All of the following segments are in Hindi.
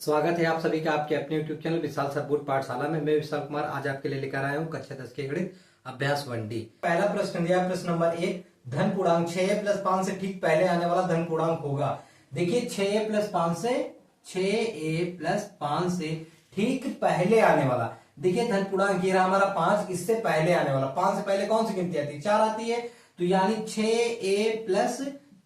स्वागत है आप सभी का आपके अपने YouTube चैनल विशाल सतबुर्द पाठशाला में। मैं विशाल कुमार आज आपके लिए लेकर आया हूँ कक्षा 10 के गणित अभ्यास 1D। पहला प्रश्न दिया, प्रश्न नंबर 1, धन पूर्णांक 6a प्लस 5 से ठीक पहले आने वाला धन पूर्णांक होगा। देखिए 6a प्लस 5 से ठीक पहले आने वाला, देखिए धन पूर्णांक ये रहा हमारा 5, इससे पहले आने वाला 5 से पहले कौन सी गिनती आती है? 4 आती है, तो यानी 6a प्लस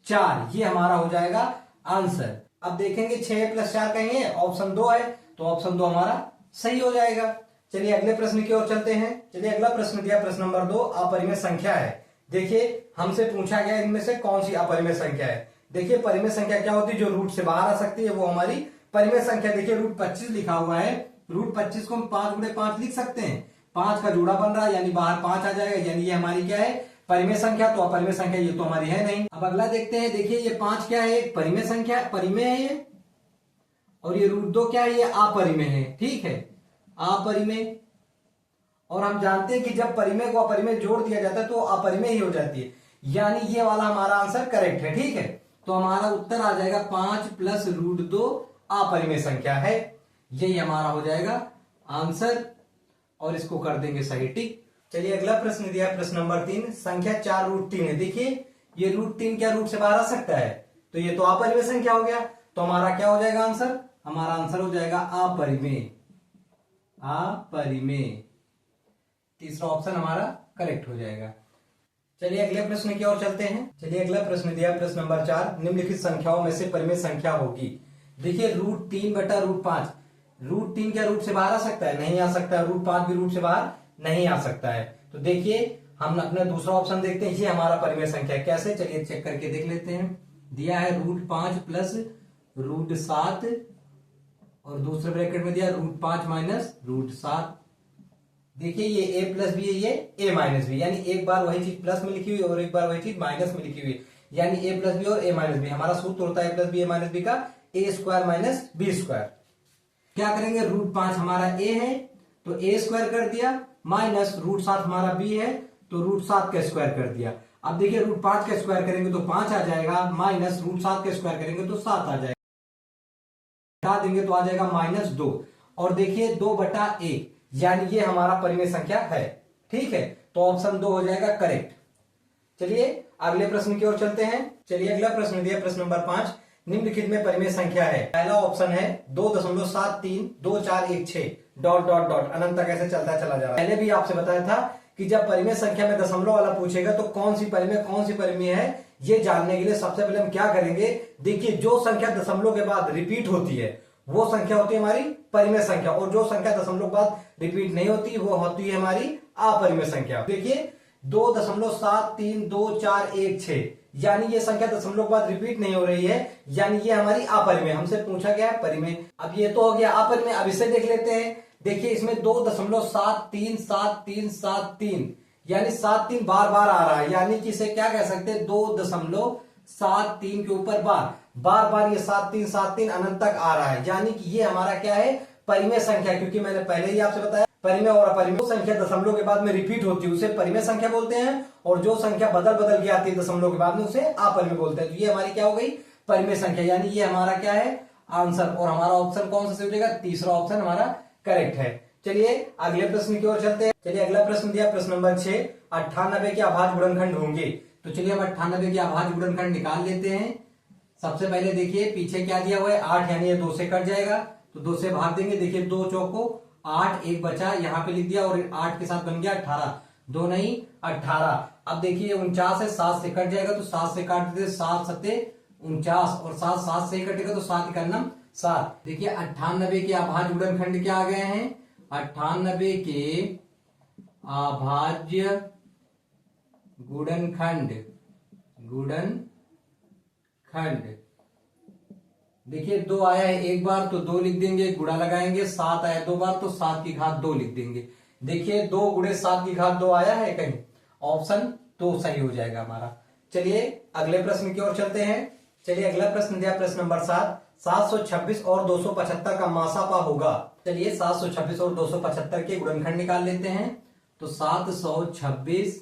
4 ये हमारा हो जाएगा आंसर। अब देखेंगे 6 प्लस 4 कहेंगे, ऑप्शन 2 है, तो ऑप्शन 2 हमारा सही हो जाएगा। चलिए अगले प्रश्न की ओर चलते हैं। चलिए अगला प्रश्न दिया, प्रश्न नंबर 2, अपरिमेय संख्या है। देखिए हमसे पूछा गया इनमें से कौन सी अपरिमेय संख्या है। देखिए परिमेय संख्या क्या होती है? जो रूट से बाहर आ सकती है वो हमारी परिमेय संख्या। देखिए रूट 25 लिखा हुआ है, रूट 25 को हम 5 गुणे 5 लिख सकते हैं, 5 का जोड़ा बन रहा है यानी बाहर 5 आ जाएगा, यानी ये हमारी क्या है? परिमेय संख्या। तो अपरिमेय संख्या ये तो हमारी है नहीं। अब अगला देखते हैं। देखिए ये 5 क्या है? परिमेय संख्या, परिमेय है ये, और ये रूट 2 क्या है? ये अपरिमेय है। ठीक है, अपरिमेय। और हम जानते हैं कि जब परिमेय को अपरिमेय जोड़ दिया जाता है तो अपरिमेय ही हो जाती है, यानी ये वाला हमारा आंसर करेक्ट है। ठीक है, तो हमारा उत्तर आ जाएगा 5 प्लस रूट 2 अपरिमेय संख्या है, यही हमारा हो जाएगा आंसर, और इसको कर देंगे सही टिक। चलिए अगला प्रश्न दिया, प्रश्न नंबर 3, संख्या 4 रूट 3 है। देखिए ये रूट 3 क्या रूट से बाहर आ सकता है? तो ये तो अपरिमेय संख्या हो गया, तो हमारा क्या हो जाएगा आंसर? हमारा आंसर हो जाएगा अपरिमेय, अपरिमेय। तीसरा ऑप्शन हमारा करेक्ट हो जाएगा। चलिए अगले प्रश्न की ओर चलते हैं। चलिए अगला प्रश्न दिया, प्रश्न नंबर 4, निम्नलिखित संख्याओं में से परिमेय संख्या होगी। देखिए रूट 3 बटा रूट 5, रूट 3 क्या रूट से बाहर आ सकता है? नहीं आ सकता है। रूट 5 भी रूट से बाहर नहीं आ सकता है। तो देखिए हम अपना दूसरा ऑप्शन देखते हैं, ये हमारा परिमेय संख्या। कैसे? चलिए चेक करके देख लेते हैं। दिया है रूट 5 प्लस रूट 7, और दूसरे ब्रैकेट में दिया रूट 5 माइनस रूट 7। देखिए ये a प्लस बी है, ये a माइनस बी, यानी एक बार वही चीज प्लस में लिखी हुई और एक बार वही चीज माइनस में लिखी हुई, यानी a प्लस बी और a माइनस बी। हमारा सूत्र होता है a plus B a minus B का, a square minus B square. क्या करेंगे? रूट 5 हमारा a है तो a स्क्वायर कर दिया, माइनस रूट 7 हमारा b है तो रूट 7 का स्क्वायर कर दिया। अब देखिए रूट 5 का स्क्वायर करेंगे तो 5 आ जाएगा, माइनस रूट 7 का स्क्वायर करेंगे तो 7 आ जाएगा, हटा देंगे तो आ जाएगा -2। और देखिए 2 बटा 1, यानी ये हमारा परिमेय संख्या है। ठीक है, तो ऑप्शन 2 हो जाएगा करेक्ट। चलिए अगले प्रश्न की ओर चलते हैं। चलिए अगला प्रश्न दिया, प्रश्न नंबर 5, निम्नलिखित में परिमेय संख्या है। पहला ऑप्शन है 2.732416 डॉट डॉट डॉट अनंत तक ऐसे चलता चला जा रहा है। पहले भी आपसे बताया था कि जब परिमेय संख्या में दशमलव वाला पूछेगा तो कौन सी परिमेय है, ये जानने के लिए सबसे पहले हम क्या करेंगे? देखिए जो संख्या दशमलव के बाद रिपीट होती है वो संख्या होती है हमारी परिमेय संख्या, और जो संख्या दशमलव के बाद रिपीट नहीं होती वो होती है हमारी अपरिमेय संख्या। देखिए 2.732416, यानी ये संख्या दशमलव के बाद रिपीट नहीं हो रही है, यानी ये हमारी अपरिमेय। हमसे पूछा गया है परिमेय। अब ये तो हो गया अपरिमेय। अब इसे देख लेते हैं। देखिए इसमें 2.737373, यानी 73 बार बार आ रहा है, यानी कि इसे क्या कह सकते हैं? 2.73 के ऊपर बार बार ये 7373 अनंत तक आ रहा है, यानी कि ये हमारा क्या है? परिमेय संख्या। क्योंकि मैंने पहले ही आपसे बताया परिमेय और अपरिमेय संख्या दशमलव के बाद में रिपीट होती है उसे परिमेय संख्या बोलते हैं, और जो संख्या बदल के आती है दशमलव के बाद में उसे अपरिमेय बोलते हैं। तो ये हमारी क्या हो गई? परिमेय संख्या, यानी ये हमारा क्या है? आंसर। और हमारा ऑप्शन कौन सा सही हो जाएगा? तीसरा ऑप्शन हमारा करेक्ट है। चलिए अगले प्रश्न की ओर चलते हैं। चलिए अगला प्रश्न दिया, प्रश्न नंबर 6, 98 के अभाज्य गुणनखंड होंगे। तो चलिए हम 98 के अभाज्य गुणनखंड निकाल लेते हैं। सबसे पहले देखिए पीछे क्या दिया हुआ है? 8, यानी ये 2 से कट जाएगा तो 2 से भाग देंगे। देखिए 2 चौको 8, एक बचा यहाँ पे लिख दिया, और 8 के साथ बन गया 18, 2 नहीं 18। अब देखिए 49 है, 7 से कट जाएगा तो 7 से काट देते, 7 सत्ते 49, और 7 से ही कटेगा तो 7 का नाम 7। देखिए 98 के अभाज्य गुणनखंड क्या आ गए हैं? 98 के अभाज्य गुणनखंड देखिए 2 आया है एक बार तो 2 लिख देंगे, गुणा लगाएंगे। 7 आया 2 बार तो 7 की घात 2 लिख देंगे। देखिए 2 गुणे 7 की घात 2 आया है कहीं? ऑप्शन तो सही हो जाएगा हमारा। चलिए अगले प्रश्न की ओर चलते हैं। चलिए अगला प्रश्न दिया, प्रश्न नंबर 7, 726 और 275 का मासापा होगा। चलिए 726 और 275 के गुणनखंड निकाल लेते हैं। तो 726,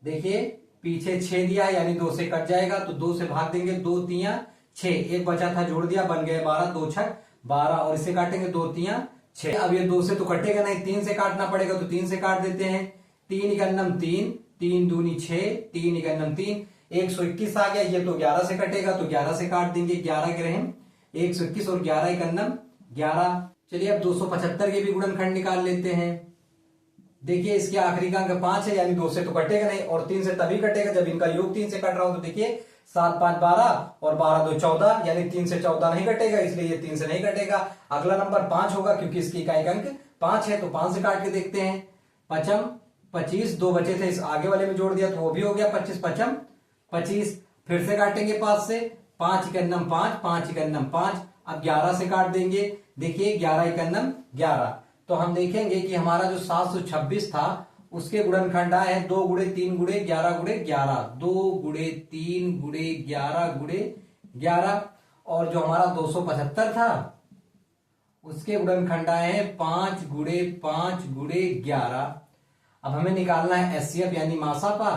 देखिए पीछे 6 दिया यानी 2 से कट जाएगा तो 2 से भाग देंगे, 2 3 6, एक बचा था जोड़ दिया, बन गए 12, 2 6 12 और इसे काटेंगे 2 तियां 6। अब ये 2 से तो कटेगा नहीं, 3 से काटना पड़ेगा, तो 3 से काट देते हैं। 3 इकन्नम 3, 3 दूनी 6, 3 इकन्नम 3, 121 आ गया। ये तो 11 से कटेगा, तो 11 से काट देंगे, 11 के रहें 121 और 11 इकन्नम 11। चलिए अब 275 के भी गुणनखंड निकाल लेते हैं। देखिए इसके आखिरी का अंक 5 है, यानी 2 से तो कटेगा नहीं, और 3 से तभी कटेगा जब इनका योग 3 से कट रहा हो। तो देखिए 7 5 12 और 12 2 14, यानी 3 से 14 नहीं कटेगा, इसलिए ये 3 से नहीं कटेगा। अगला नंबर 5 होगा, क्योंकि इसकी इकाई का अंक 5 है, तो 5 से काट के देखते हैं। 5 25, 2 बचे थे, इस आगे वाले में जोड़ दिया तो वो भी हो गया 25 5 25। फिर से काटेंगे 5 से, 5 इकन्नम 5, 5 इकन्नम 5। अब 11 से काट देंगे, देखिए 11 इकन्नम 11। तो हम देखेंगे कि हमारा जो 726 था उसके गुणनखंड आए हैं 2 गुणे 3 गुणे 11 गुणे 11, 2 गुणे 3 गुणे 11 गुणे 11। और जो हमारा 275 था उसके गुणनखंड आए हैं 5 गुणे 5 गुणे 11। अब हमें निकालना है एचसीएफ यानी मासापा।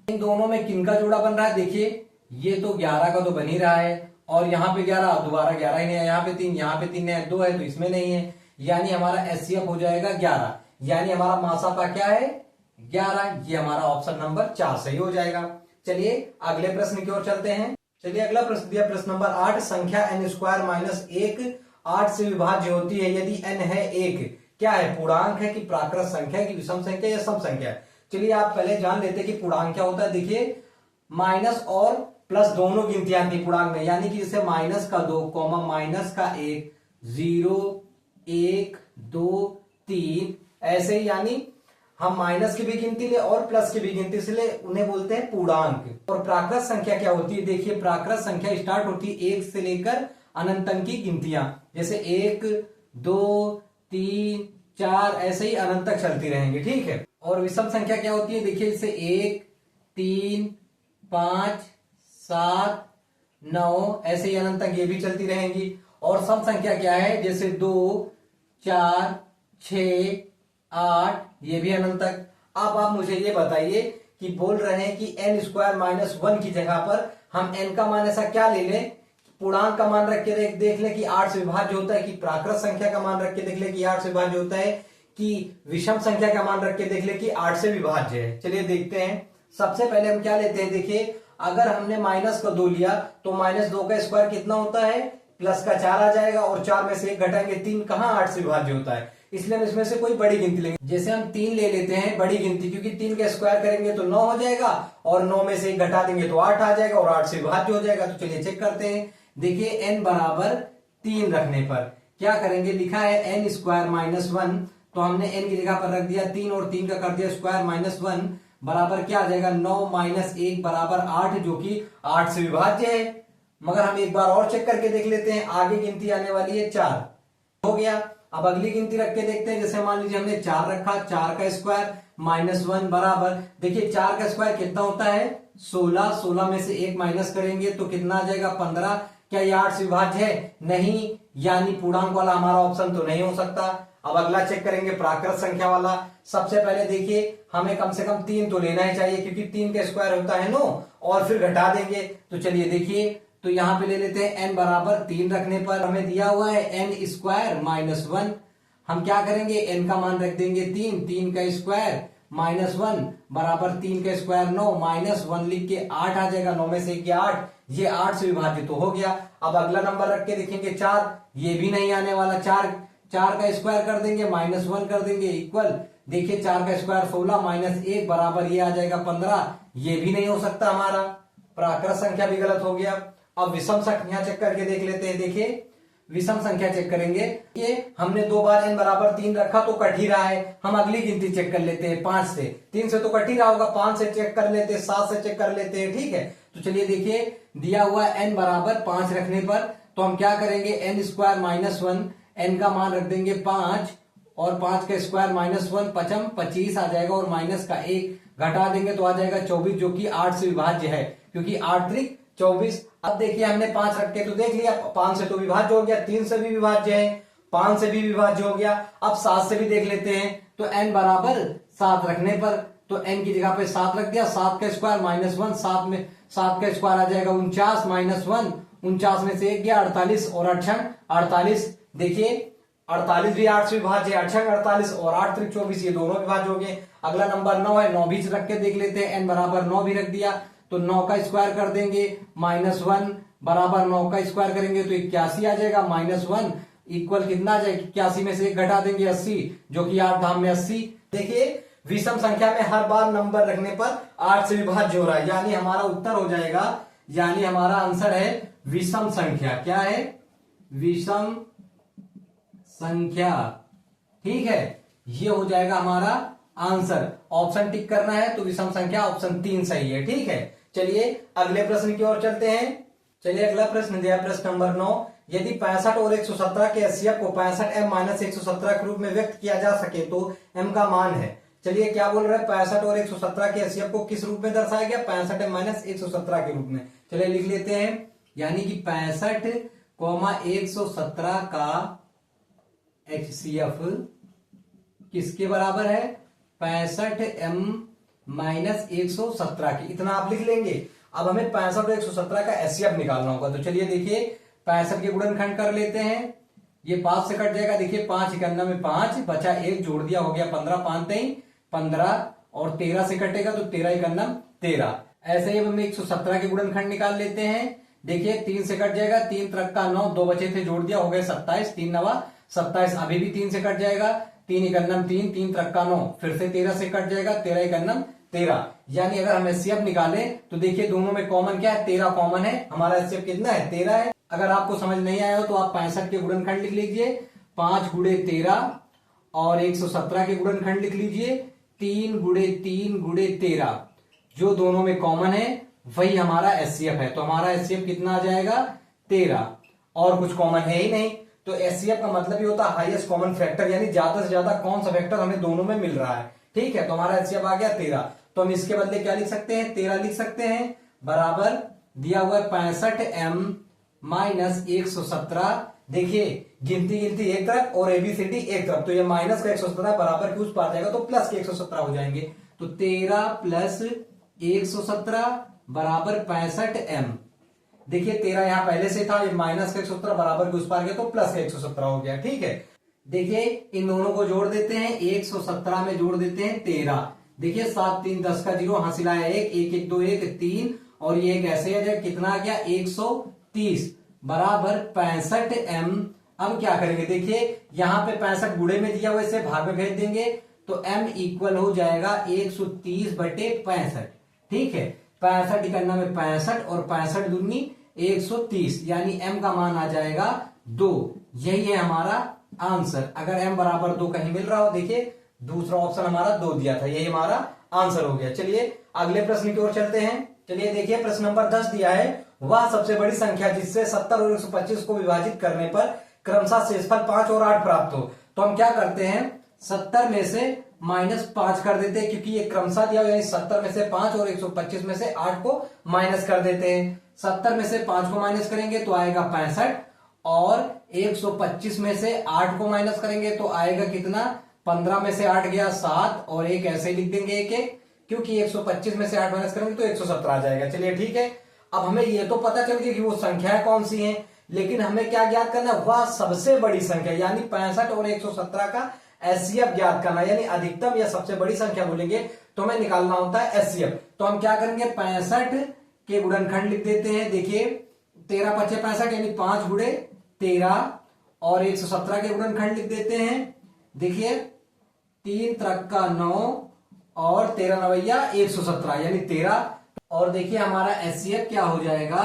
इन दोनों में किनका जोड़ा बन रहा है? देखिए ये तो 11 का तो बन ही रहा है, और यहाँ पे 11, दोबारा 11 ही नहीं है, यहाँ पे 3, यहाँ पे 3 है, 2 है, तो इसमें नहीं है, यानी हमारा एचसीएफ हो जाएगा 11, यानी हमारा मासापा क्या है 11। ये हमारा ऑप्शन नंबर 4 सही हो जाएगा। चलिए अगले प्रश्न की ओर चलते हैं। चलिए अगला प्रश्न दिया, प्रश्न नंबर 8, संख्या n स्क्वायर माइनस 1 8 से विभाज्य होती है यदि n है 1। क्या है? पूर्णांक है कि प्राकृत संख्या की विषम संख्या या सम संख्या? चलिए आप पहले जान लेते कि पूर्णांक क्या होता है। देखिए माइनस और प्लस दोनों गिनतियां थी पूर्णांक में, यानी कि जैसे माइनस का 2 कॉमा माइनस का 1, 0 1 2 3, ऐसे ही यानी हम माइनस की भी गिनती ले और प्लस की भी गिनती से ले, उन्हें बोलते हैं पूर्णांक। और प्राकृत संख्या क्या होती है? देखिए प्राकृत संख्या स्टार्ट होती है 1 से लेकर अनंत तक की गिनतियां, जैसे 1 2 3 4, ऐसे ही अनंत तक चलती रहेंगी, ठीक है। और विषम संख्या क्या होती है? देखिए जैसे 1 3 5 7 9, ऐसे ही अनंत तक ये भी चलती रहेंगी। और सम संख्या क्या है? जैसे 2 4 6 8, ये भी अनंत तक। अब आप मुझे ये बताइए कि बोल रहे हैं कि n स्क्वायर माइनस 1 की जगह पर हम n का मान ऐसा क्या ले लें, पूर्णांक का मान रख के देख ले कि 8 से विभाज्य होता है, कि प्राकृत संख्या का मान रख के देख ले कि 8 से विभाज्य होता है, कि विषम संख्या का मान रख के देख ले कि 8 से विभाज्य है। चलिए देखते हैं। सबसे पहले हम क्या लेते हैं? देखिए अगर हमने माइनस का 2 लिया तो माइनस 2 का स्क्वायर कितना होता है? प्लस का 4 आ जाएगा, और 4 में से 1 घटाएंगे 3, कहां 8 से विभाज्य होता है, इसलिए हम इसमें से कोई बड़ी गिनती लेंगे। जैसे हम 3 ले लेते हैं बड़ी गिनती, क्योंकि 3 का स्क्वायर करेंगे तो 9 हो जाएगा, और 9 में से 1 घटा देंगे तो 8 आ जाएगा, और 8 से विभाज्य हो जाएगा। तो चलिए चेक करते हैं। देखिए n बराबर 3 रखने पर क्या करेंगे? लिखा है n स्क्वायर माइनस 1, तो हमने n की जगह पर रख दिया 3 और 3 का कर दिया स्क्वायर माइनस 1, बराबर क्या आ जाएगा? 9 माइनस 1 बराबर 8, जो कि 8 से विभाज्य है। मगर हम एक बार और चेक करके देख लेते हैं, आगे गिनती आने वाली है 4 हो गया। अब अगली गिनती रख के देखते हैं। जैसे मान लीजिए हमने 4 रखा, 4 का स्क्वायर माइनस 1 बराबर, देखिए 4 का स्क्वायर कितना होता है? 16, 16 में से 1 माइनस करेंगे तो कितना आ जाएगा? 15। क्या ये 8 से विभाज्य है? नहीं, यानी पूर्णांक वाला हमारा ऑप्शन तो नहीं हो सकता। अब अगला चेक करेंगे प्राकृत संख्या वाला। सबसे पहले देखिए हमें कम से कम 3 तो लेना ही चाहिए, क्योंकि 3 का स्क्वायर होता है 9, और फिर घटा देंगे। तो चलिए देखिए, तो यहां पे ले लेते हैं n बराबर 3 रखने पर हमें दिया हुआ है n स्क्वायर माइनस 1। हम क्या करेंगे? n का मान रख देंगे 3, 3 का स्क्वायर माइनस 1 बराबर 3 का स्क्वायर 9, माइनस 1 लिख के 8 आ जाएगा, 9 में से 1 8, ये 8 से विभाज्य तो हो गया। अब अगला नंबर रख के देखेंगे 4, ये भी नहीं आने वाला। 4 का स्क्वायर कर देंगे, माइनस 1 कर देंगे, इक्वल, देखिए 4 का स्क्वायर 16 माइनस 1 बराबर ये आ जाएगा 15, ये भी नहीं हो सकता हमारा, प्राकृत संख्या भी गलत हो गया। अब विषम संख्या चेक करके देख लेते हैं। देखिए विषम संख्या चेक करेंगे, ये हमने 2 बार n बराबर 3 रखा तो कट ही रहा है। हम अगली गिनती चेक कर लेते हैं 5 से, 3 से तो कट ही रहा होगा, 5 से चेक कर लेते हैं, 7 से चेक कर लेते हैं, ठीक है। तो चलिए देखिए दिया हुआ n बराबर 5 रखने पर तो हम क्या करेंगे? n स्क्वायर माइनस 1, n का मान रख देंगे 5, और 5 का स्क्वायर माइनस 1 पचम 25 आ जाएगा, और माइनस का 1 घटा देंगे तो आ जाएगा 24, जो कि 8 से विभाज्य है, क्योंकि 8 त्रिक 24। अब देखिए हमने 5 रखे तो देख लिया, 5 से तो विभाज्य हो गया, 3 से भी विभाज्य है, 5 से भी विभाज्य हो गया। अब 7 से भी देख लेते हैं। तो n बराबर 7 रखने पर तो n की जगह पे 7 रख दिया, 7 का स्क्वायर माइनस 1, 7 में 7 का स्क्वायर आ जाएगा 49 माइनस 1, 49 में से 1 गया 48 और 8 छंग 48। देखिए 48 भी 8 से विभाज्य है, 8 छंग 48 और 8 त्रिक 24, ये दोनों विभाज्य हो गए। अगला नंबर 9 है, 9 भी रख के देख लेते हैं। n बराबर 9 भी रख दिया तो 9 का स्क्वायर कर देंगे, -1 बराबर 9 का स्क्वायर करेंगे तो 81 आ जाएगा। -1 इक्वल कितना आ जाएगा, 81 में से 1 घटा देंगे 80, जो कि 8 धाम में 80। देखिए विषम संख्या में हर बार नंबर रखने पर 8 से विभाज्य हो रहा है, यानी हमारा उत्तर हो जाएगा, यानी हमारा आंसर है विषम संख्या। क्या है? विषम संख्या। ठीक है, ये हो जाएगा हमारा आंसर। ऑप्शन टिक करना है तो विषम संख्या ऑप्शन 3 सही है। ठीक है, चलिए अगले प्रश्न की ओर चलते हैं। चलिए अगला प्रश्न दिया प्रश्न नंबर 9, यदि 65 और 117 के एचसीएफ को 65m - 117 के रूप में व्यक्त किया जा सके तो m का मान है। चलिए क्या बोल रहा है, 65 और 117 के एचसीएफ को किस रूप में दर्शाया गया, 65m - 117 के रूप में। चलिए लिख लेते हैं, यानी कि 65, 117 का एचसीएफ किसके बराबर है, 65m - 117 की। इतना आप लिख लेंगे। अब हमें 65 और 117 का एचसीएफ निकालना होगा। तो चलिए देखिए 65 के गुणनखंड कर लेते हैं, ये 5 से कट जाएगा। देखिए 5 51 में 5 बचा 1 जोड़ दिया, हो गया 15, 5 3 15 और 13 से कटेगा तो 13 51 13। ऐसे ही हम 117 के गुणनखंड निकाल लेते हैं। देखिए 3 से कट जाएगा, 3 3 का 9, 2 बचे थे जोड़ दिया, हो गए 27, 3 9 27। अभी भी 3 से कट जाएगा, 3 51 3, 3 3 का 9, फिर से 13 से कट जाएगा, 13 51 13। यानी अगर हम एचसीएफ निकालें तो देखिए दोनों में कॉमन क्या है, 13 कॉमन है। हमारा एचसीएफ कितना है, 13 है। अगर आपको समझ नहीं आया हो तो आप 65 के गुणनखंड लिख लीजिए, 5 गुणे 13, और 117 के गुणनखंड लिख लीजिए 3 गुणे 3 गुणे 13। जो दोनों में कॉमन है वही हमारा एचसीएफ है। तो हमारा एचसीएफ कितना आ जाएगा, 13, और कुछ कॉमन है ही नहीं। तो एचसीएफ का मतलब ये होता है हाईएस्ट कॉमन फैक्टर, यानी ज्यादा से ज्यादा कौन सा फैक्टर हमें दोनों में मिल रहा है। ठीक है, तो हमारा एचसीएफ आ गया 13। तो हम इसके बदले क्या लिख सकते हैं, 13 लिख सकते हैं, बराबर दिया हुआ है 65m - 117। देखिए गिनती गिनती एक तरफ और एबीसीडी एक तरफ, तो ये माइनस का 117 बराबर के उस पार जाएगा तो प्लस के 117 हो जाएंगे। तो 13 प्लस 117 बराबर 65m। देखिए 13 यहां पहले से था, ये माइनस का 117 बराबर के उस पार गया तो प्लस का 117 हो गया। ठीक है, देखिए इन दोनों को जोड़ देते हैं, 117 में जोड़ देते हैं 13। देखिए 7 3 10 का 0 हासिल आया 1 1 1 2 1 3, और ये एक ऐसे आ जाए, कितना आ गया 130 बराबर 65m। अब क्या करेंगे, देखिए यहां पे 65 गुणे में दिया हुआ, इसे भाग में भेज देंगे तो m इक्वल हो जाएगा 130 बटे 65। ठीक है, 65 51 में 65 और 65 दूनी 130, यानी m का मान आ जाएगा 2। यही है हमारा आंसर। अगर m बराबर 2 कहीं मिल रहा हो, देखिए दूसरा ऑप्शन हमारा 2 दिया था, यही हमारा आंसर हो गया। चलिए अगले प्रश्न की ओर चलते हैं। चलिए देखिए प्रश्न नंबर 10 दिया है, वह सबसे बड़ी संख्या जिससे 70 और 125 को विभाजित करने पर क्रमशः शेषफल 5 और 8 प्राप्त हो। तो हम क्या करते हैं, 70 में से -5 कर देते हैं, क्योंकि ये क्रमशः दिया हुआ है। 70 में से 5 और 125 में से 8 को माइनस कर देते हैं। 70 में से 5 को माइनस करेंगे तो आएगा 65, और 125 में से 8 को माइनस करेंगे तो आएगा कितना, 15 में से 8 गया 7, और एक ऐसे लिख देंगे एक एक, क्योंकि 125 में से 8 माइनस करेंगे तो 117 आ जाएगा। चलिए ठीक है, अब हमें ये तो पता चल गया कि वो संख्याएं कौन सी हैं, लेकिन हमें क्या ज्ञात करना है, वह सबसे बड़ी संख्या, यानी 65 और 117 का एचसीएफ ज्ञात करना, यानी अधिकतम या सबसे बड़ी संख्या बोलेंगे तो हमें निकालना होता है एचसीएफ। तो हम क्या करेंगे, 65 के गुणनखंड लिख देते हैं। देखिए 13 × 5 = 65, यानी 5 गुणे 13, और 117 के गुणनखंड लिख देते हैं। देखिए 3 3 का 9 और 13 9 117, यानी 13। और देखिए हमारा एचसीएफ क्या हो जाएगा,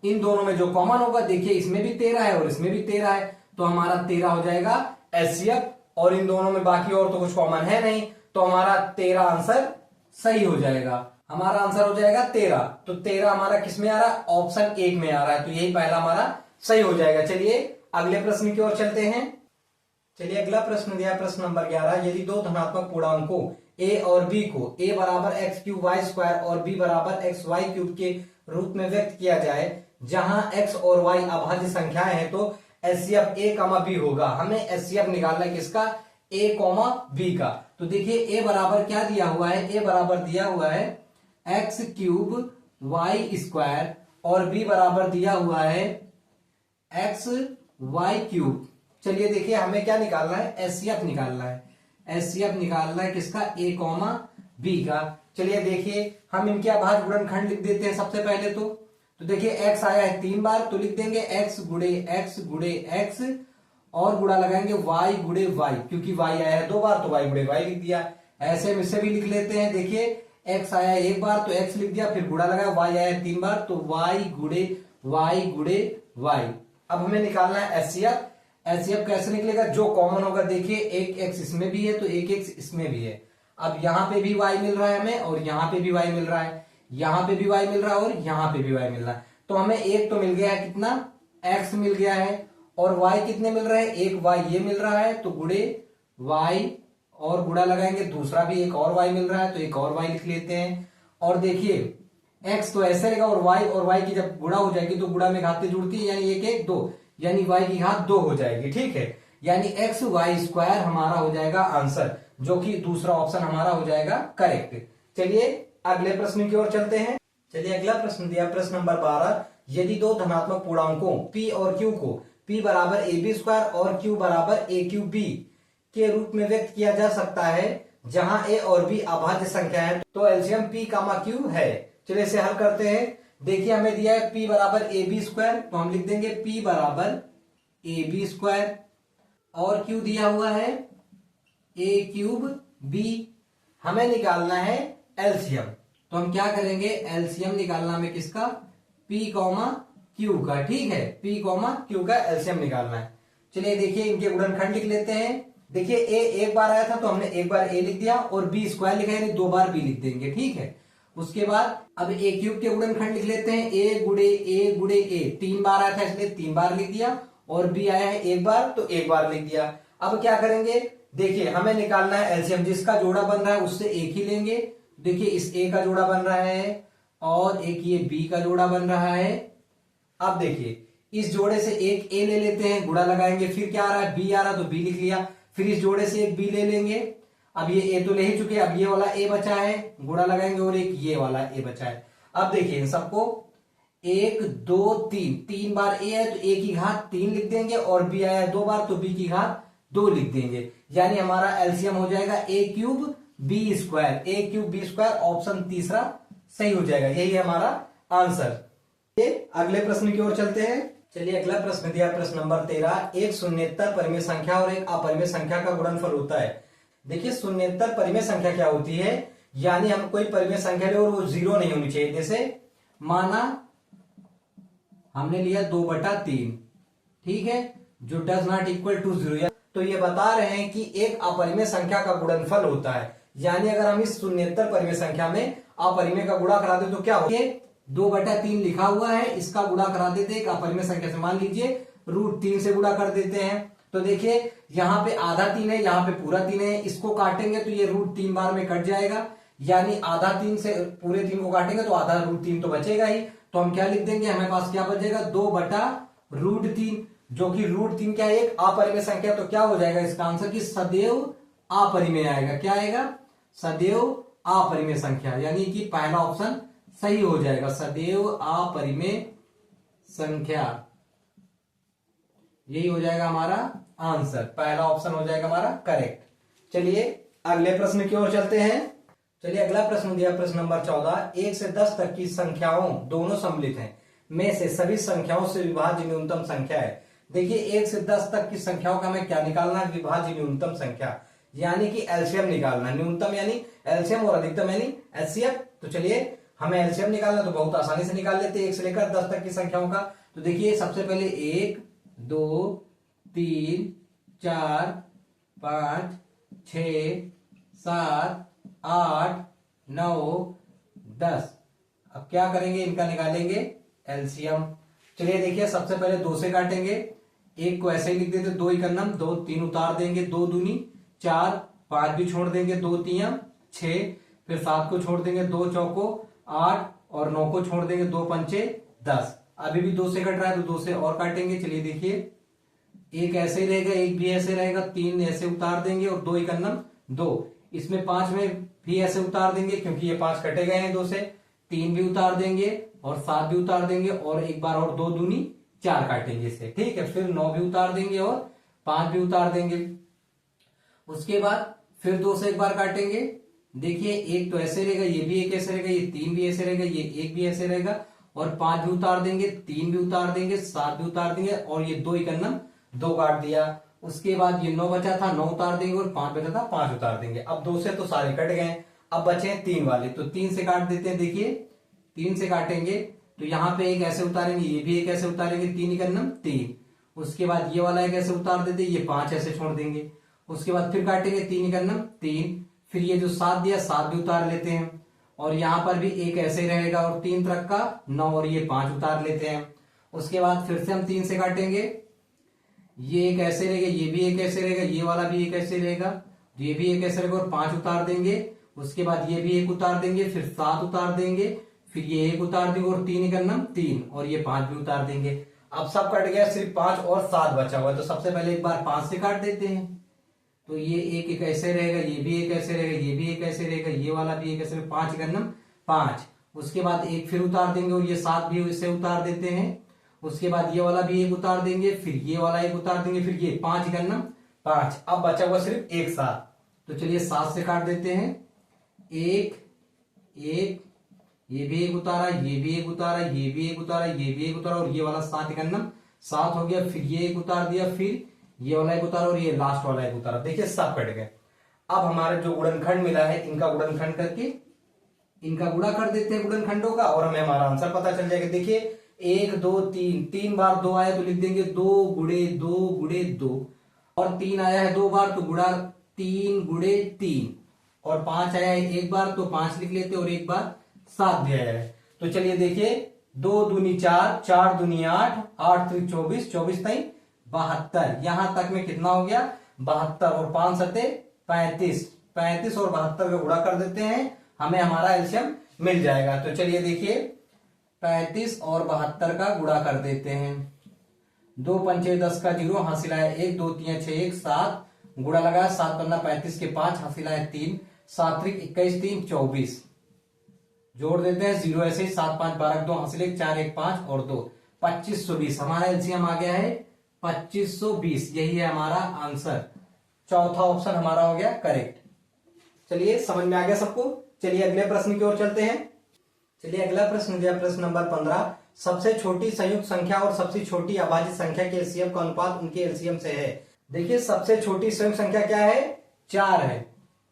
इन दोनों में जो कॉमन होगा, देखिए इसमें भी 13 है और इसमें भी 13 है, तो हमारा 13 हो जाएगा एचसीएफ, और इन दोनों में बाकी और तो कुछ कॉमन है नहीं, तो हमारा 13 आंसर सही हो जाएगा। हमारा आंसर हो जाएगा 13। तो 13 हमारा किस में आ रहा है, ऑप्शन 1 में आ रहा है, तो यही पहला हमारा सही हो जाएगा। चलिए अगले प्रश्न की ओर चलते हैं। चलिए अगला प्रश्न दिया प्रश्न नंबर 11, यदि दो धनात्मक पूर्णांकों a और b को a बराबर x³ y² और b बराबर xy³ के रूप में व्यक्त किया जाए, जहां x और y अभाज्य संख्याएं हैं, तो एचसीएफ a, b होगा। हमें एचसीएफ निकालना है किसका, a, b का। तो देखिए a बराबर क्या दिया हुआ है, a बराबर दिया हुआ है x³ y² और b बराबर दिया हुआ है एक्स वाई क्यूब। चलिए देखिए हमें क्या निकालना है, एचसीएफ निकालना है। एचसीएफ निकालना है किसका, ए कॉमा बी का। चलिए देखिए हम इनके अभाज्य गुणनखंड लिख देते हैं सबसे पहले तो देखिए एक्स आया है 3 बार तो लिख देंगे एक्स गुड़े एक्स और गुणा लगाएंगे वाई गुड़े वाई, क्योंकि वाई आया है 2 बार तो वाई गुड़े वाई लिख दिया। ऐसे हम इससे भी लिख लेते हैं, देखिए एक्स आया है 1 बार तो एक्स लिख दिया, फिर गुणा लगाया, वाई आया है 3 बार तो वाई गुड़े वाई। अब हमें निकालना है एचसीएफ। एचसीएफ कैसे निकलेगा, जो कॉमन होगा देखिए एक एक्स इसमें भी है तो एक एक्स इसमें भी है। अब यहाँ पे भी y मिल रहा है हमें और यहाँ पे भी y मिल रहा है, यहाँ पे भी y मिल रहा है और यहाँ पे भी y मिल रहा है। तो हमें एक तो मिल गया है कितना, x मिल गया है, और y कितने मिल रहे हैं, एक y ये मिल रहा है तो गुड़े y और गुणा लगाएंगे, दूसरा भी एक और y मिल रहा है तो एक और y लिख लेते हैं। और देखिए x तो ऐसे रहेगा और y की जब गुणा हो जाएगी तो गुणा में घातें जुड़ती है, यानी 1 1 2, यानी y की घात 2 हो जाएगी। ठीक है, यानी एक्स वाई स्क्वायर हमारा हो जाएगा आंसर, जो कि दूसरा ऑप्शन हमारा हो जाएगा करेक्ट। चलिए अगले प्रश्न की ओर चलते हैं। चलिए अगला प्रश्न दिया प्रश्न नंबर 12, यदि दो धनात्मक पूर्णांकों p और q को p बराबर ए बी स्क्वायर और q बराबर ए क्यू बी के रूप में व्यक्त किया जा सकता है, जहां a और b अभाज्य संख्या है, तो एलसीएम p कामा q है। चलिए इसे हल करते हैं। देखिए हमें दिया है p बराबर ए बी स्क्वायर तो हम लिख देंगे p बराबर ए बी स्क्वायर और q दिया हुआ है a क्यूब b। हमें निकालना है एलसीएम, तो हम क्या करेंगे, एलसीएम निकालना हमें किसका, p कॉमा q का। ठीक है, p कॉमा q का एलसीएम निकालना है। चलिए देखिए इनके गुणनखंड लिख लेते हैं। देखिए a एक बार आया था तो हमने एक बार a लिख दिया और b स्क्वायर लिखा है, यानी 2 बार b लिख देंगे। ठीक है, उसके बाद अब a क्यूब के गुणनखंड लिख लेते हैं, a गुड़े a 3 बार आया था इसलिए 3 बार लिख दिया, और b आया है 1 बार तो 1 बार लिख दिया। अब क्या करेंगे, देखिए हमें निकालना है एलसीएम, जिसका जोड़ा बन रहा है उससे एक ही लेंगे। देखिए इस a का जोड़ा बन रहा है और एक ये b का जोड़ा बन रहा है। अब देखिए इस जोड़े से एक a ले लेते हैं, गुणा लगाएंगे, फिर क्या आ रहा है, b आ रहा तो b लिख लिया, फिर इस जोड़े से एक b ले लेंगे। अब ये a तो ले ही चुके, अब ये वाला a बचा है, गुणा लगाएंगे, और एक ये वाला a बचा है। अब देखिए इन सबको 1 2 3, 3 बार a है तो a की घात 3 लिख देंगे, और b आया है 2 बार तो b की घात 2 लिख देंगे, यानी हमारा एलसीएम हो जाएगा a cube b square. a cube b square option तीसरा सही हो जाएगा, यही है हमारा आंसर। ये अगले प्रश्न की ओर चलते हैं। चलिए अगला प्रश्न दिया प्रश्न नंबर 13, एक शून्येतर परिमेय संख्या और एक अपरिमेय संख्या का गुणनफल होता है। देखिए शून्येतर परिमेय संख्या क्या होती है, यानी हम कोई परिमेय संख्या ले और वो 0 नहीं होनी चाहिए। जैसे माना हमने लिया 2/3, ठीक है, जो डज नॉट इक्वल टू 0, तो ये बता रहे हैं कि एक अपरिमेय संख्या का गुणनफल होता है। यानी अगर हम इस शून्येतर परिमेय संख्या में अपरिमेय का गुणा करा दे तो क्या होगा, 2/3 लिखा हुआ है, इसका गुणा करा देते एक अपरिमेय संख्या से, मान लीजिए √3 से गुणा कर देते हैं। तो देखिए यहाँ पे आधा 3 है, यहाँ पे पूरा 3 है, इसको काटेंगे तो ये √3 बार में कट जाएगा, यानी आधा 3 से पूरे 3 को काटेंगे तो आधा √3 तो बचेगा ही। तो हम क्या लिख देंगे, हमारे पास क्या बचेगा, 2/√3, जो कि √3 क्या है, एक अपरिमेय संख्या। तो क्या हो जाएगा इसका आंसर की सदैव अपरिमेय आएगा। क्या आएगा, सदैव अपरिमेय संख्या, यानी कि पहला ऑप्शन सही हो जाएगा, सदैव अपरिमेय संख्या, यही हो जाएगा हमारा आंसर, पहला ऑप्शन हो जाएगा हमारा करेक्ट। चलिए अगले प्रश्न की ओर चलते हैं। चलिए अगला प्रश्न दिया प्रश्न नंबर 14, 1 से 10 तक की संख्याओं दोनों सम्मिलित हैं में से सभी संख्याओं से विभाज्य न्यूनतम संख्या है। देखिए 1 से 10 तक की संख्याओं का हमें क्या निकालना है, विभाज्य न्यूनतम संख्या, यानी कि एलसीएम निकालना। न्यूनतम यानी एलसीएम और अधिकतम यानी एचसीएफ। तो चलिए हमें एलसीएम निकालना तो बहुत आसानी से निकाल लेते हैं 1 से लेकर 10 तक की संख्याओं का। तो देखिए सबसे पहले 1 2 3 4 5 6 7 8 9 10। अब क्या करेंगे, इनका निकालेंगे एलसीएम। चलिए देखिए सबसे पहले 2 से काटेंगे, 1 को ऐसे ही लिख देते, 2 एकन्नम 2, 3 उतार देंगे, 2 दूनी 4, 5 भी छोड़ देंगे, 2 तियां 6, फिर 7 को छोड़ देंगे, 2 चौको 8 और 9 को छोड़ देंगे, 2 पंचे 10। अभी भी 2 से कट रहा है तो 2 से और काटेंगे। चलिए देखिए 1 ऐसे ही रहेगा, 1 भी ऐसे रहेगा, 3 ऐसे उतार देंगे और 2 एकन्नम 2, इसमें 5 में भी ऐसे उतार देंगे क्योंकि ये 5 कटे गए हैं 2 से, 3 भी उतार देंगे और 7 भी उतार देंगे और एक बार और 2 दूनी 4 काटेंगे इसे, ठीक है। फिर 9 भी उतार देंगे और 5 भी उतार देंगे। उसके बाद फिर 2 से एक बार काटेंगे। देखिए एक तो ऐसे रहेगा, ये भी एक ऐसे रहेगा, ये 3 भी ऐसे रहेगा, ये एक भी ऐसे रहेगा और 5 भी उतार देंगे, 3 भी उतार देंगे, 7 भी उतार देंगे और ये 2 इकन्नम 2 काट दिया। उसके बाद ये 9 बचा था, 9 उतार देंगे और 5 बचा था, 5 उतार देंगे। अब 2 से तो सारे कट गए, अब बचे हैं 3 वाले, तो 3 से काट देते हैं। देखिए 3 से काटेंगे तो यहाँ पे एक ऐसे उतारेंगे, ये भी एक ऐसे उतारेंगे, 3 इकन्नम 3। उसके बाद ये वाला एक ऐसे उतार देते, ये 5 ऐसे छोड़ देंगे। उसके बाद फिर काटेंगे 3 इकन्नम 3। फिर ये जो 7 दिया, 7 भी उतार लेते हैं और यहाँ पर भी एक ऐसे रहेगा और 3 तरह का 9 और ये 5 उतार लेते हैं। उसके बाद फिर से हम 3 से काटेंगे, ये एक ऐसे रहेगा, ये भी एक ऐसे रहेगा, ये वाला भी एक ऐसे रहेगा, ये भी एक ऐसे रहेगा और 5 उतार देंगे। उसके बाद ये भी एक उतार देंगे, फिर 7 उतार देंगे, फिर ये एक उतार देंगे और 3 इकन्नम 3 और ये 5 भी उतार देंगे। अब सब कट गया, सिर्फ 5 और 7 बचा हुआ है। तो सबसे पहले एक बार 5 से काट देते हैं, तो ये एक ऐसे रहेगा, ये भी एक ऐसे रहेगा, ये भी एक ऐसे रहेगा, ये वाला भी एक ऐसे, 5 इकन्नम 5। उसके बाद एक फिर उतार देंगे और ये 7 भी इसे उतार देते हैं। उसके बाद ये वाला भी एक उतार देंगे, फिर ये वाला एक उतार देंगे, फिर ये 5 इकन्नम 5। अब बचा हुआ सिर्फ एक 7, तो चलिए 7 से काट देते हैं। एक एक, ये भी एक उतारा, ये भी एक उतारा, ये भी एक उतारा, ये भी एक उतारा और ये वाला 7 इकन्नम 7 हो गया। फिर ये एक उतार दिया, फिर ये वाला एक उतारा और ये लास्ट वाला एक उतारा। देखिए सब कट गए। अब हमारे जो गुणनखंड मिला है, इनका गुणनखंड करके इनका गुणा कर देते हैं गुणनखंडों का और हमें हमारा आंसर पता चल जाएगा। देखिए 1 2 3, 3 बार 2 आया तो लिख देंगे 2 गुणे 2 गुणे 2 और 3 आया है 2 बार तो गुणा 3 गुणे 3 और 5 आया है 1 बार तो 5 लिख लेते और 1 बार 7 भी आया है। तो चलिए देखिए 2 दूनी 4, 4 दूनी 8, 8 त्रिक 24, 24 तई 72। यहां तक में कितना हो गया 72 और 5 सते 35, 35 और 72 का गुणा कर देते हैं, हमें हमारा एलसीएम मिल जाएगा। तो चलिए देखिए 35 और 72 का गुणा कर देते हैं। 2 पंचे 10 का 0, हासिल आया 1, 2 3 6 1 7, गुणा लगाया 7 पन्ना 35 के 5, हासिल आया 3, 7 त्रिक 21 3 24, जोड़ देते हैं 0 ऐसे ही 7 5 12 2, हासिल 1 4 1 5 और 2 2520। हमारा एलसीएम आ गया है 2520। यही है हमारा आंसर। चौथा ऑप्शन हमारा हो गया करेक्ट। चलिए समझ में आ गया सबको। चलिए अगले प्रश्न की ओर चलते हैं। चलिए अगला प्रश्न दिया, प्रश्न नंबर 15। सबसे छोटी संयुक्त संख्या और सबसे छोटी अभाज्य संख्या के एलसीएम का अनुपात उनके एलसीएम से है। देखिए सबसे छोटी संयुक्त संख्या क्या है 4 है।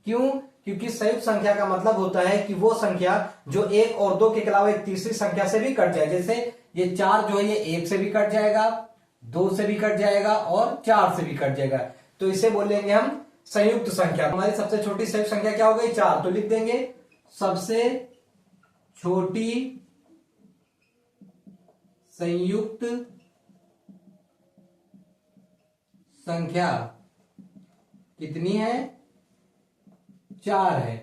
क्यों? क्योंकि संयुक्त संख्या का मतलब होता है कि वो संख्या जो 1 और 2 के अलावा एक तीसरी संख्या से भी कट जाए। जैसे ये 4 जो है ये 1 से भी कट जाएगा, 2 से भी कट जाएगा और 4 से भी कट जाएगा, तो इसे बोलेंगे हम संयुक्त संख्या। हमारी सबसे छोटी संयुक्त संख्या क्या हो गई 4, तो लिख देंगे सबसे छोटी संयुक्त संख्या कितनी है 4 है।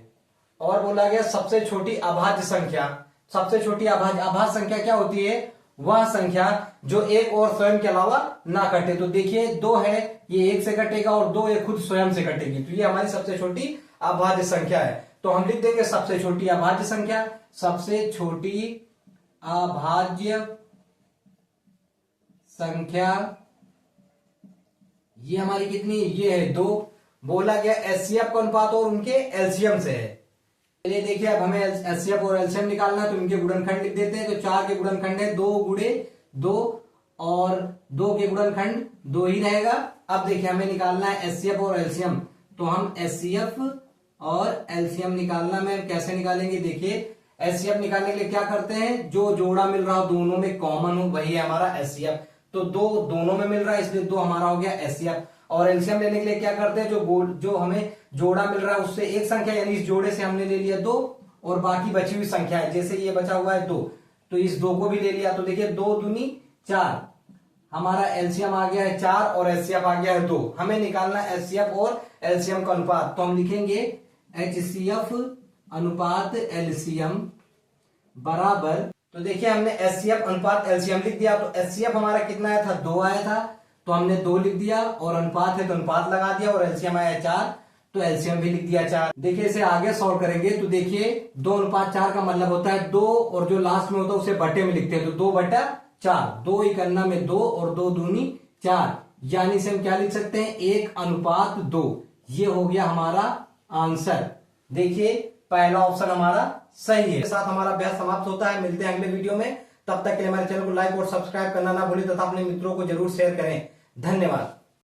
और बोला गया सबसे छोटी अभाज्य संख्या। सबसे छोटी अभाज्य संख्या क्या होती है? वह संख्या जो 1 और स्वयं के अलावा ना कटे। तो देखिए 2 है, ये 1 से कटेगा और 2 ये खुद स्वयं से कटेगी, तो ये हमारी सबसे छोटी अभाज्य संख्या है। तो हम लिख देंगे सबसे छोटी अभाज्य संख्या। सबसे छोटी अभाज्य संख्या ये हमारी कितनी, ये है 2। बोला गया एचसीएफ का अनुपात और उनके एलसीएम से है। चलिए देखिए अब हमें एचसीएफ और एलसीएम निकालना है, तो इनके गुणनखंड लिख देते हैं। तो 4 के गुणनखंड है 2 गुणे 2 और 2 के गुणनखंड 2 ही रहेगा। अब देखिए हमें निकालना है एचसीएफ और एलसीएम, तो हम एचसीएफ और एलसीएम निकालना में कैसे निकालेंगे? देखिए एचसीएफ निकालने के लिए क्या करते हैं, जो जोड़ा मिल रहा हो दोनों में कॉमन हो वही है हमारा एचसीएफ। तो 2 दोनों में मिल रहा है इसलिए 2 हमारा हो गया एचसीएफ। और एलसीएम लेने के लिए क्या करते हैं, जो हमें जोड़ा मिल रहा है उससे एक संख्या यानी इस जोड़े से हमने ले लिया 2 और बाकी बची हुई संख्या है, जैसे ये बचा हुआ है 2 तो इस 2 को भी ले लिया। तो देखिए 2 दूनी 4, हमारा एलसीएम आ गया है 4 और एचसीएफ आ गया है 2। हमें निकालना एचसीएफ और एलसीएम का अनुपात, तो हम लिखेंगे एचसीएफ अनुपात एलसीएम बराबर। तो देखिए हमने एचसीएफ अनुपात एलसीएम लिख दिया। तो एचसीएफ हमारा कितना आया था 2 आया था, तो हमने 2 लिख दिया और अनुपात है तो अनुपात लगा दिया और एलसीएम आया 4, तो एलसीएम भी लिख दिया 4। देखिए इसे आगे सॉल्व करेंगे तो देखिए 2:4 का मतलब होता है 2 और जो लास्ट में होता है उसे बटे में लिखते हैं, तो 2/4, 2 में 2 और 2 दूनी 4, यानी से हम क्या लिख सकते हैं 1:2। ये हो गया हमारा आंसर। देखिए पहला ऑप्शन हमारा सही है। इसके साथ हमारा अभ्यास समाप्त होता है। मिलते हैं अगले वीडियो में, तब तक के लिए हमारे चैनल को लाइक और सब्सक्राइब करना ना भूलें तथा अपने मित्रों को जरूर शेयर करें। धन्यवाद।